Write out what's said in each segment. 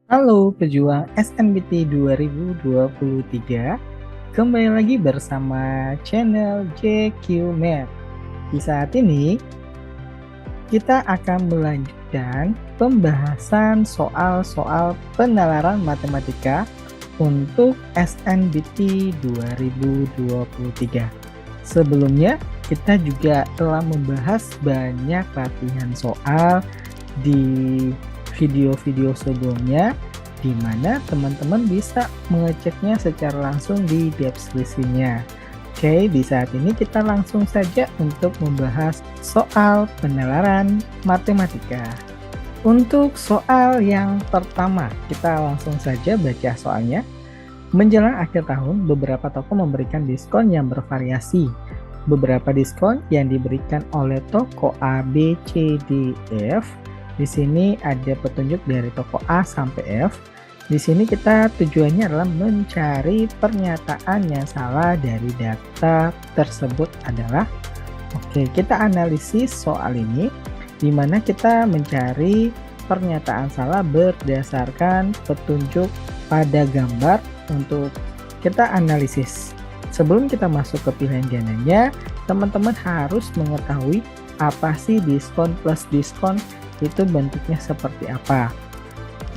Halo pejuang SNBT 2023, kembali lagi bersama channel JQ Math. Di saat ini kita akan melanjutkan pembahasan soal-soal penalaran matematika untuk SNBT 2023. Sebelumnya kita juga telah membahas banyak latihan soal di video-video sebelumnya, di mana teman-teman bisa mengeceknya secara langsung di deskripsinya. Oke, di saat ini kita langsung saja untuk membahas soal penalaran matematika. Untuk soal yang pertama, kita langsung saja baca soalnya. Menjelang akhir tahun, beberapa toko memberikan diskon yang bervariasi. Beberapa diskon yang diberikan oleh toko A, B, C, D, F. Di sini ada petunjuk dari toko A sampai F. Di sini kita tujuannya adalah mencari pernyataan yang salah dari data tersebut adalah. Oke, kita analisis soal ini di mana kita mencari pernyataan salah berdasarkan petunjuk pada gambar untuk kita analisis. Sebelum kita masuk ke pilihan gandanya, teman-teman harus mengetahui apa sih diskon plus diskon, itu bentuknya seperti apa.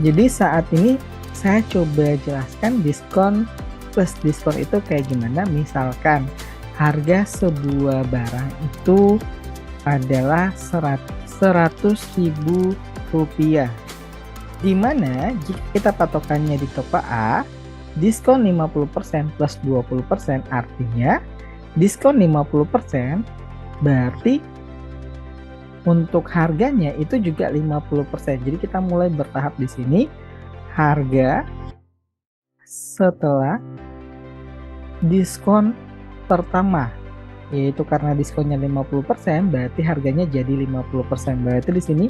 Jadi saat ini saya coba jelaskan diskon plus diskon itu kayak gimana. Misalkan harga sebuah barang itu adalah 100.000 rupiah, dimana jika kita patokannya di toko A, diskon 50% plus 20%, artinya diskon 50% berarti untuk harganya itu juga 50%. Jadi kita mulai bertahap di sini. Harga setelah diskon pertama, yaitu karena diskonnya 50%, berarti harganya jadi 50%. Berarti di sini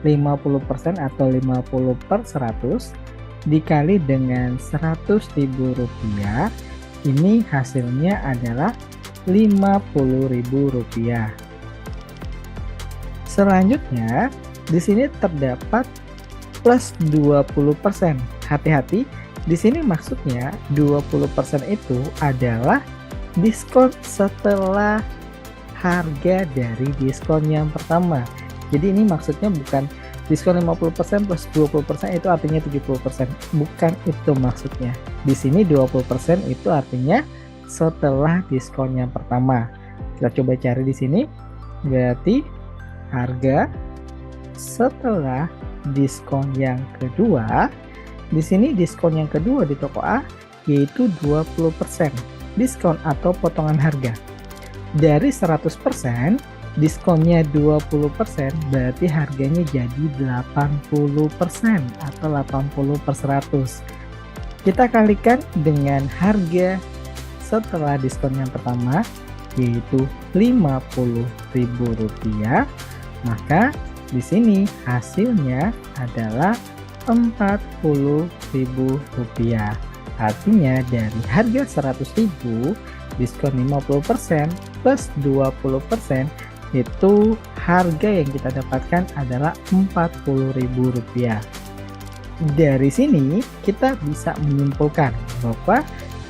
50% atau 50 per 100 dikali dengan 100.000 rupiah. Ini hasilnya adalah 50.000 rupiah. Selanjutnya, di sini terdapat plus 20%. Hati-hati, di sini maksudnya 20% itu adalah diskon setelah harga dari diskon yang pertama. Jadi ini maksudnya bukan diskon 50% plus 20% itu artinya 70%. Bukan itu maksudnya. Di sini 20% itu artinya setelah diskon yang pertama. Kita coba cari di sini. Berarti harga setelah diskon yang kedua, di sini diskon yang kedua di toko A yaitu 20% diskon atau potongan harga. Dari 100%, diskonnya 20%, berarti harganya jadi 80% atau 80 per 100. Kita kalikan dengan harga setelah diskon yang pertama yaitu 50.000 rupiah, maka di sini hasilnya adalah 40.000 rupiah. Artinya dari harga 100.000 diskon 50% plus 20% itu harga yang kita dapatkan adalah 40.000 rupiah. Dari sini kita bisa menyimpulkan bahwa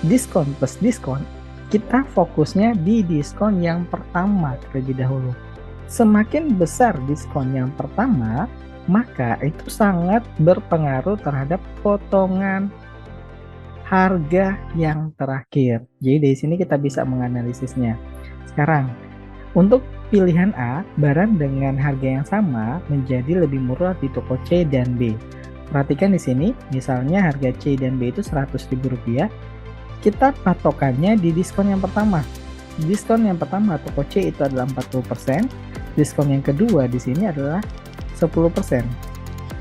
diskon plus diskon, kita fokusnya di diskon yang pertama terlebih dahulu. Semakin besar diskon yang pertama, maka itu sangat berpengaruh terhadap potongan harga yang terakhir. Jadi dari sini kita bisa menganalisisnya. Sekarang, untuk pilihan A, barang dengan harga yang sama menjadi lebih murah di toko C dan B. Perhatikan di sini, misalnya harga C dan B itu 100.000 rupiah. Kita patokannya di diskon yang pertama. Diskon yang pertama toko C itu adalah 40%. Diskon yang kedua di sini adalah 10%.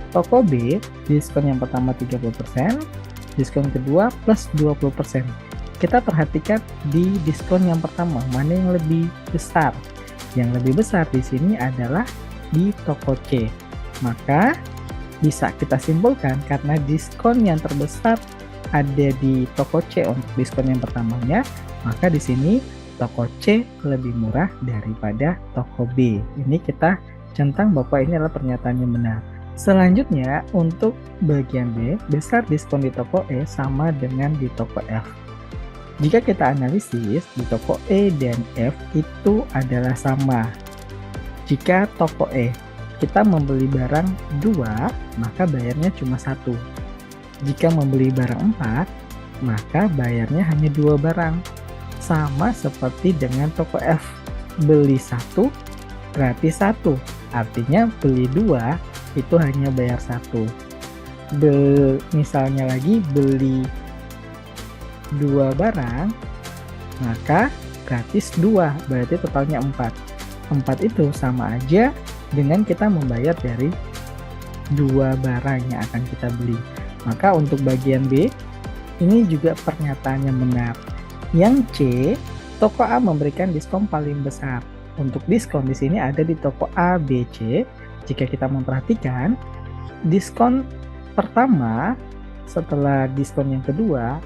Toko B, diskon yang pertama 30%, diskon kedua plus 20%. Kita perhatikan di diskon yang pertama, mana yang lebih besar? Yang lebih besar di sini adalah di toko C. Maka bisa kita simpulkan karena diskon yang terbesar ada di toko C untuk diskon yang pertamanya, maka di sini toko C lebih murah daripada toko B. Ini kita centang bahwa ini adalah pernyataan yang benar. Selanjutnya, untuk bagian B, besar diskon di toko E sama dengan di toko F. Jika kita analisis, di toko E dan F itu adalah sama. Jika toko E kita membeli barang 2, maka bayarnya cuma 1. Jika membeli barang 4, maka bayarnya hanya 2 barang. Sama seperti dengan toko F, beli 1 gratis 1. Artinya beli 2 itu hanya bayar 1. Misalnya lagi beli 2 barang, maka gratis 2, berarti totalnya 4. 4 itu sama aja dengan kita membayar dari 2 barang yang akan kita beli. Maka untuk bagian B, ini juga pernyataannya benar. Yang C, toko A memberikan diskon paling besar. Untuk diskon di sini ada di toko A, B, C. Jika kita memperhatikan, diskon pertama setelah diskon yang kedua,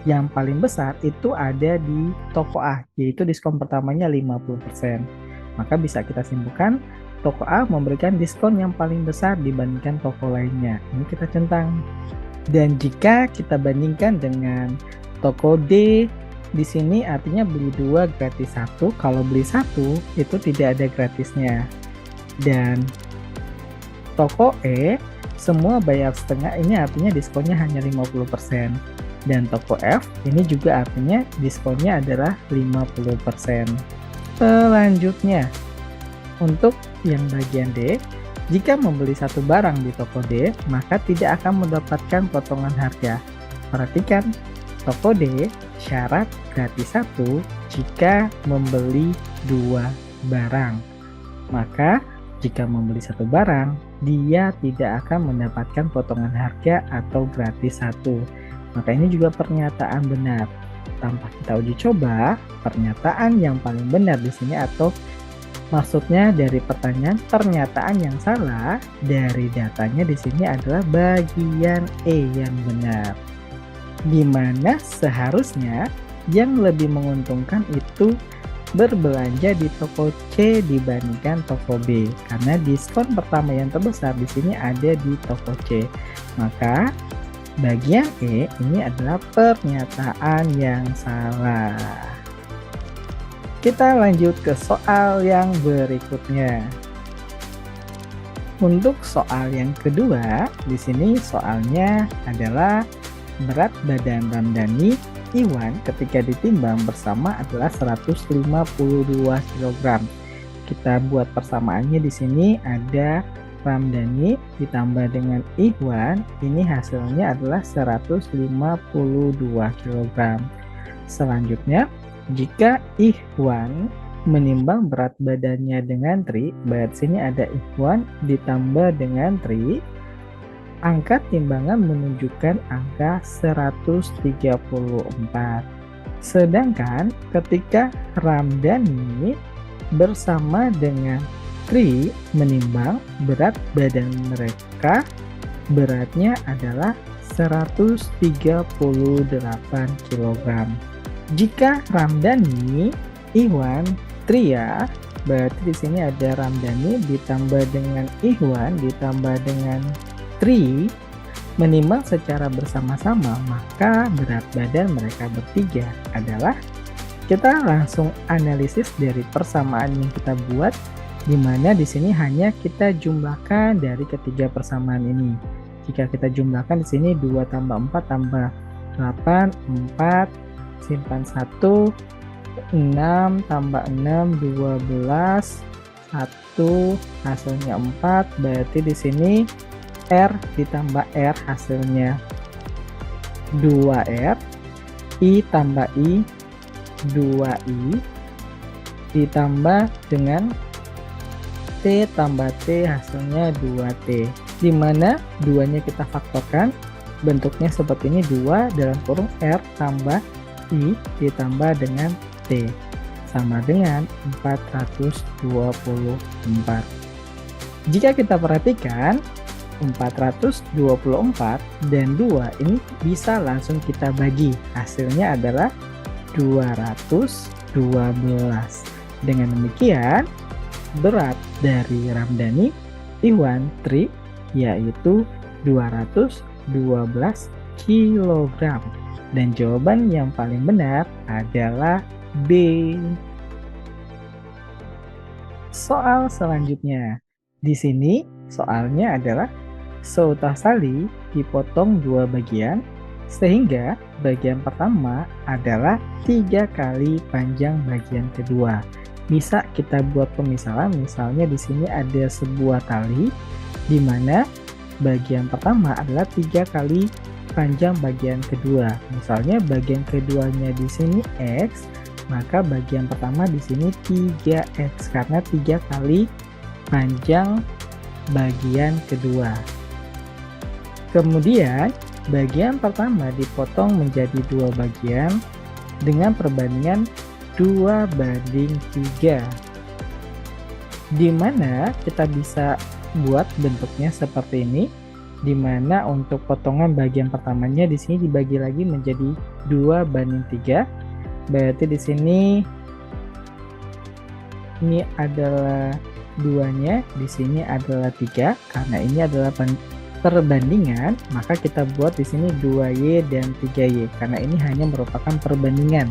yang paling besar itu ada di toko A, yaitu diskon pertamanya 50%. Maka bisa kita simpulkan, toko A memberikan diskon yang paling besar dibandingkan toko lainnya. Ini kita centang. Dan jika kita bandingkan dengan toko D, di sini artinya beli 2 gratis 1. Kalau beli 1 itu tidak ada gratisnya. Dan toko E semua bayar setengah, ini artinya diskonnya hanya 50%. Dan toko F ini juga artinya diskonnya adalah 50%. Selanjutnya, untuk yang bagian D, jika membeli 1 barang di toko D, maka tidak akan mendapatkan potongan harga. Perhatikan, toko D syarat gratis 1 jika membeli 2 barang. Maka jika membeli 1 barang, dia tidak akan mendapatkan potongan harga atau gratis 1. Maka ini juga pernyataan benar. Tanpa kita uji coba, pernyataan yang paling benar di sini, atau maksudnya dari pertanyaan pernyataan yang salah dari datanya di sini adalah bagian E yang benar. Di mana seharusnya yang lebih menguntungkan itu berbelanja di toko C dibandingkan toko B, karena diskon pertama yang terbesar di sini ada di toko C. Maka bagian E ini adalah pernyataan yang salah. Kita lanjut ke soal yang berikutnya. Untuk soal yang kedua, di sini soalnya adalah berat badan Ramdhani Iwan ketika ditimbang bersama adalah 152 kg. Kita buat persamaannya di sini ada Ramdhani ditambah dengan Iwan, ini hasilnya adalah 152 kg. Selanjutnya, jika Iwan menimbang berat badannya dengan Tri, berarti sini ada Iwan ditambah dengan Tri, angka timbangan menunjukkan angka 134. Sedangkan ketika Ramdhani bersama dengan Tri menimbang, berat badan mereka beratnya adalah 138 kg. Jika Ramdhani, Iwan, Tri ya, berarti di sini ada Ramdhani ditambah dengan Iwan ditambah dengan Tri menimbang secara bersama-sama, maka berat badan mereka bertiga adalah, kita langsung analisis dari persamaan yang kita buat, di mana di sini hanya kita jumlahkan dari ketiga persamaan ini. Jika kita jumlahkan di sini 2 tambah 4 tambah 8, 4, simpan 1, 6 tambah 6, 12, 1, hasilnya 4, berarti di sini R ditambah R hasilnya 2R, I tambah I 2I, ditambah dengan T tambah T hasilnya 2T, dimana 2-nya kita faktorkan, bentuknya seperti ini, 2 dalam kurung R tambah I ditambah dengan T sama dengan 424. Jika kita perhatikan 424 dan 2 ini bisa langsung kita bagi, hasilnya adalah 212. Dengan demikian berat dari Ramdhani, Iwan, Tri yaitu 212 kg. Dan jawaban yang paling benar adalah B. Soal selanjutnya. Di sini soalnya adalah Seutasali dipotong 2 bagian, sehingga bagian pertama adalah 3 kali panjang bagian kedua. Bisa kita buat pemisalan, misalnya di sini ada sebuah tali, di mana bagian pertama adalah 3 kali panjang bagian kedua. Misalnya bagian keduanya di sini X, maka bagian pertama di sini 3X, karena 3 kali panjang bagian kedua. Kemudian bagian pertama dipotong menjadi 2 bagian dengan perbandingan 2:3, di mana kita bisa buat bentuknya seperti ini, di mana untuk potongan bagian pertamanya di sini dibagi lagi menjadi 2:3. Berarti di sini ini adalah 2-nya, di sini adalah 3. Karena ini adalah perbandingan, maka kita buat di sini 2Y dan 3Y, karena ini hanya merupakan perbandingan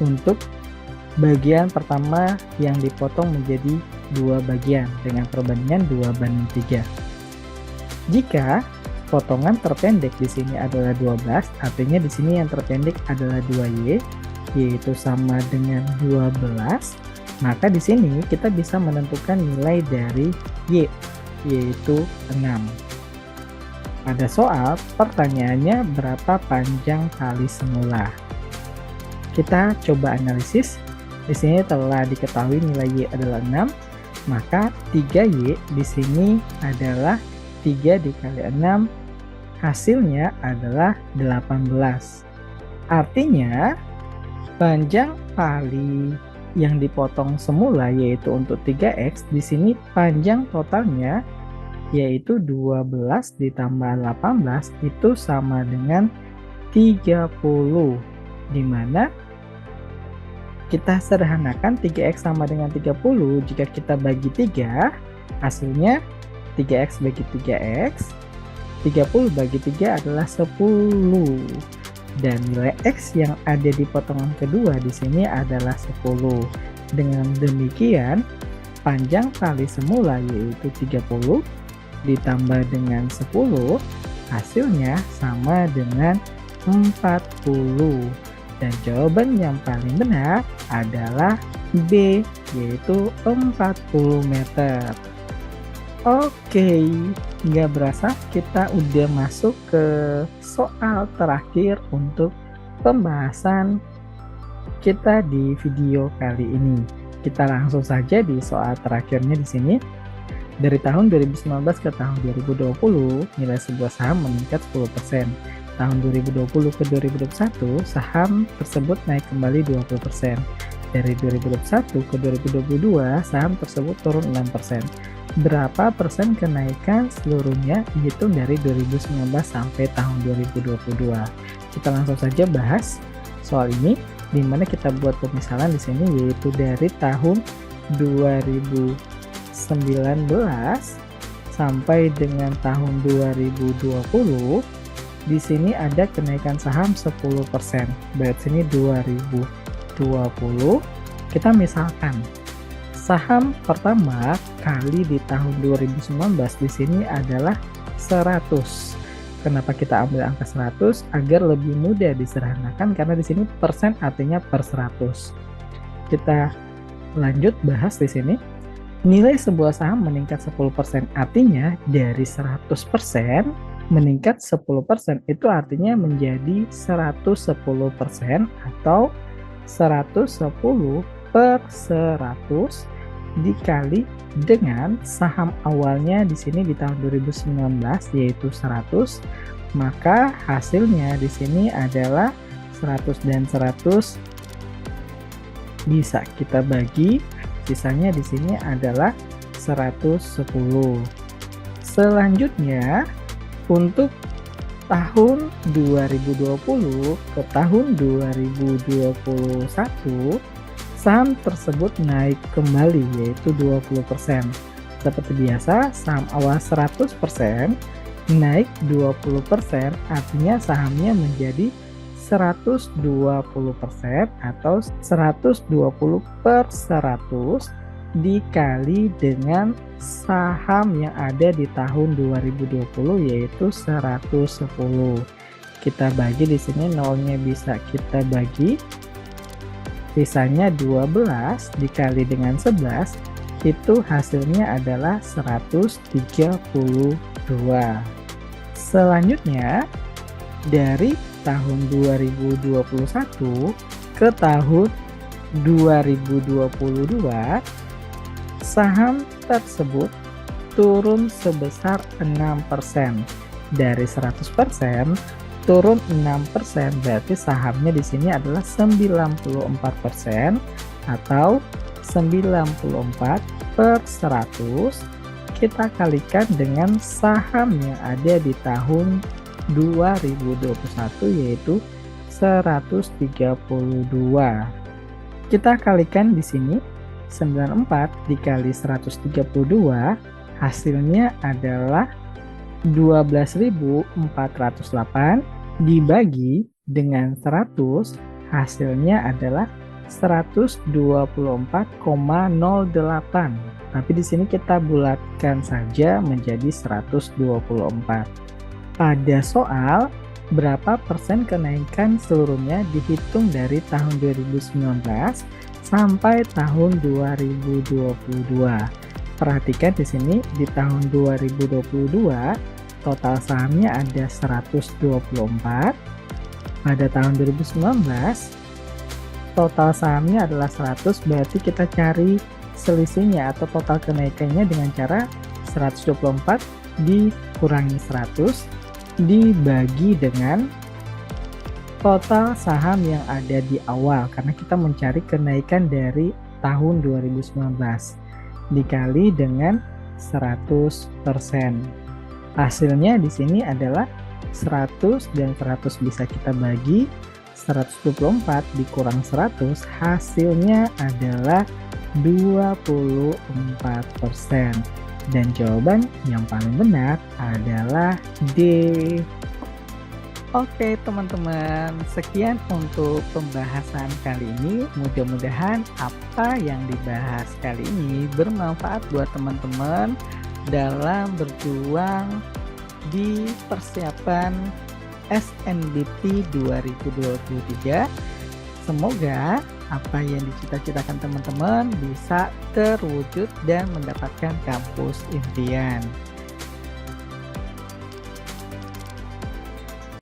untuk bagian pertama yang dipotong menjadi 2 bagian dengan perbandingan 2:3. Jika potongan terpendek di sini adalah 12, artinya di sini yang terpendek adalah 2Y, yaitu sama dengan 12, maka di sini kita bisa menentukan nilai dari Y, yaitu 6. Pada soal, pertanyaannya berapa panjang tali semula? Kita coba analisis. Di sini telah diketahui nilai Y adalah 6, maka 3Y di sini adalah 3 dikali 6, hasilnya adalah 18. Artinya, panjang tali yang dipotong semula yaitu untuk 3X, di sini panjang totalnya yaitu 12 ditambah 18 itu sama dengan 30, dimana kita sederhanakan 3X sama dengan 30, jika kita bagi 3 hasilnya 3X bagi 3X, 30 bagi 3 adalah 10, dan nilai X yang ada di potongan kedua di sini adalah 10. Dengan demikian panjang tali semula yaitu 30 ditambah dengan 10, hasilnya sama dengan 40. Dan jawaban yang paling benar adalah B, yaitu 40 meter. Oke, nggak berasa kita udah masuk ke soal terakhir untuk pembahasan kita di video kali ini. Kita langsung saja di soal terakhirnya di sini. Dari tahun 2019 ke tahun 2020, nilai sebuah saham meningkat 10%. Tahun 2020 ke 2021, saham tersebut naik kembali 20%. Dari 2021 ke 2022, saham tersebut turun 6%. Berapa persen kenaikan seluruhnya dihitung dari 2019 sampai tahun 2022. Kita langsung saja bahas soal ini, di mana kita buat pemisalan di sini yaitu dari tahun 2019 sampai dengan tahun 2020. Di sini ada kenaikan saham 10%. Berarti sini 2020. Kita misalkan saham pertama kali di tahun 2019 di sini adalah 100. Kenapa kita ambil angka 100? Agar lebih mudah disederhanakan, karena di sini persen artinya per 100. Kita lanjut bahas di sini. Nilai sebuah saham meningkat 10%, artinya dari 100% meningkat 10%, itu artinya menjadi 110% atau 110 per 100 dikali dengan saham awalnya di sini di tahun 2019 yaitu 100, maka hasilnya di sini adalah 100 dan 100 bisa kita bagi, sisanya di sini adalah 110. Selanjutnya untuk tahun 2020 ke tahun 2021, saham tersebut naik kembali yaitu 20%. Seperti biasa, saham awal 100% naik 20%, artinya sahamnya menjadi 120% atau 120 per 100 dikali dengan saham yang ada di tahun 2020 yaitu 110. Kita bagi di sini nolnya bisa kita bagi, sisanya 12 dikali dengan 11 itu hasilnya adalah 132. Selanjutnya dari tahun 2021 ke tahun 2022 saham tersebut turun sebesar 6%. Dari 100% turun 6%, berarti sahamnya di sini adalah 94% atau 94 per 100 kita kalikan dengan saham yang ada di tahun 2021 yaitu 132. Kita kalikan di sini 94 dikali 132 hasilnya adalah 12.408 dibagi dengan 100 hasilnya adalah 124,08. Tapi di sini kita bulatkan saja menjadi 124. Pada soal berapa persen kenaikan seluruhnya dihitung dari tahun 2019 sampai tahun 2022. Perhatikan di sini di tahun 2022 total sahamnya ada 124. Pada tahun 2019 total sahamnya adalah 100, berarti kita cari selisihnya atau total kenaikannya dengan cara 124 dikurangi 100 dibagi dengan total saham yang ada di awal, karena kita mencari kenaikan dari tahun 2019 dikali dengan 100%. Hasilnya di sini adalah 100 dan 100 bisa kita bagi, 124 dikurang 100 hasilnya adalah 24%. Dan jawaban yang paling benar adalah D. Oke teman-teman, sekian untuk pembahasan kali ini. Mudah-mudahan apa yang dibahas kali ini bermanfaat buat teman-teman dalam berjuang di persiapan SNBT 2023. Semoga apa yang dicita-citakan teman-teman bisa terwujud dan mendapatkan kampus impian.